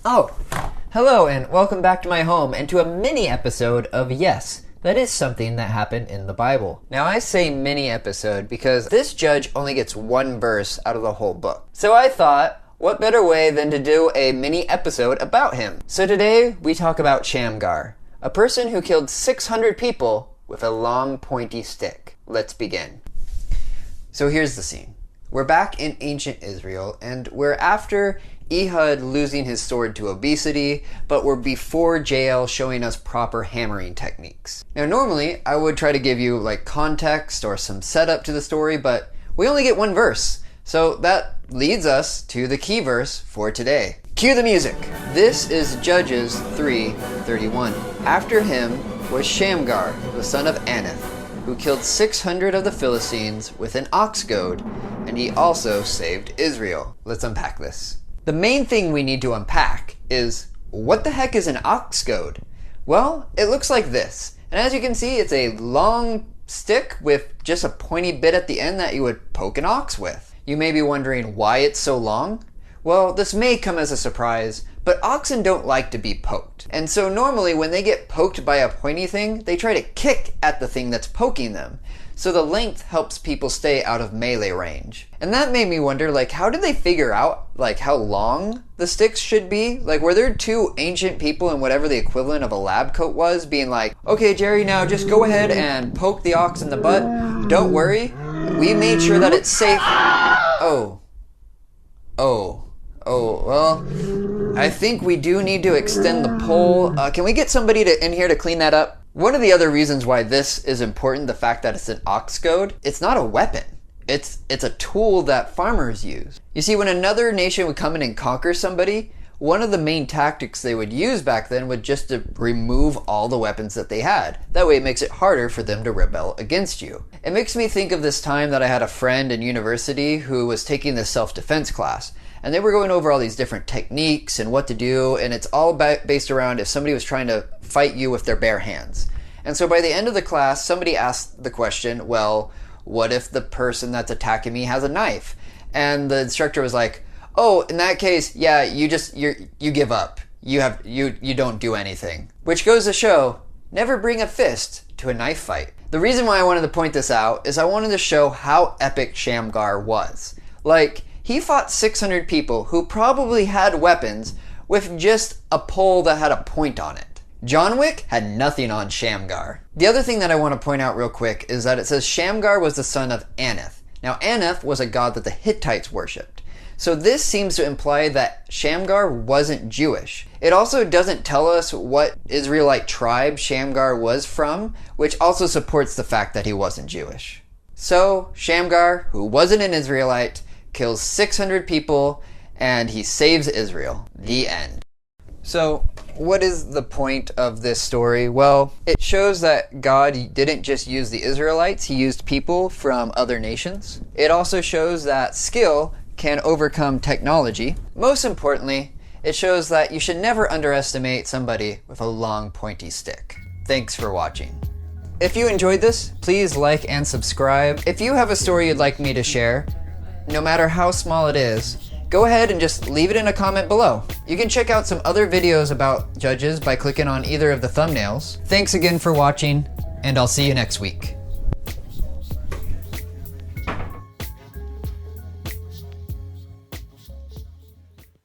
Oh, hello and welcome back to my home and to a mini episode of Yes, that is something that happened in the Bible. Now I say mini episode because this judge only gets one verse out of the whole book. So I thought, what better way than to do a mini episode about him? So today we talk about Shamgar, a person who killed 600 people with a long pointy stick. Let's begin. So here's the scene. We're back in ancient Israel and we're after Ehud losing his sword to obesity, but we're before Jael showing us proper hammering techniques. Now normally I would try to give you like context or some setup to the story, but we only get one verse. So that leads us to the key verse for today. Cue the music. This is Judges 3:31. After him was Shamgar, the son of Anath, who killed 600 of the Philistines with an ox goad, and he also saved Israel. Let's unpack this. The main thing we need to unpack is, what the heck is an ox goad? Well, it looks like this. And as you can see, it's a long stick with just a pointy bit at the end that you would poke an ox with. You may be wondering why it's so long. Well, this may come as a surprise, but oxen don't like to be poked. And so normally when they get poked by a pointy thing, they try to kick at the thing that's poking them. So the length helps people stay out of melee range. And that made me wonder, like, how did they figure out, like, how long the sticks should be? Like, were there two ancient people in whatever the equivalent of a lab coat was being like, okay, Jerry, now just go ahead and poke the ox in the butt. Don't worry. We made sure that it's safe. Well, I think we do need to extend the pole. Can we get somebody in here to clean that up? One of the other reasons why this is important, the fact that it's an ox goad, it's not a weapon. It's a tool that farmers use. You see, when another nation would come in and conquer somebody, one of the main tactics they would use back then was just to remove all the weapons that they had. That way it makes it harder for them to rebel against you. It makes me think of this time that I had a friend in university who was taking this self-defense class. And they were going over all these different techniques and what to do, and it's all based around if somebody was trying to fight you with their bare hands. And so by the end of the class, somebody asked the question, well, what if the person that's attacking me has a knife? And the instructor was like, oh, in that case, yeah, you give up. You don't do anything. Which goes to show, never bring a fist to a knife fight. The reason why I wanted to point this out is I wanted to show how epic Shamgar was. Like, he fought 600 people who probably had weapons with just a pole that had a point on it. John Wick had nothing on Shamgar. The other thing that I want to point out real quick is that it says Shamgar was the son of Anath. Now Anath was a god that the Hittites worshipped. So this seems to imply that Shamgar wasn't Jewish. It also doesn't tell us what Israelite tribe Shamgar was from, which also supports the fact that he wasn't Jewish. So Shamgar, who wasn't an Israelite, kills 600 people, and he saves Israel. The end. So, what is the point of this story? Well, it shows that God didn't just use the Israelites, he used people from other nations. It also shows that skill can overcome technology. Most importantly, it shows that you should never underestimate somebody with a long pointy stick. Thanks for watching. If you enjoyed this, please like and subscribe. If you have a story you'd like me to share, no matter how small it is, go ahead and just leave it in a comment below. You can check out some other videos about judges by clicking on either of the thumbnails. Thanks again for watching, and I'll see you next week.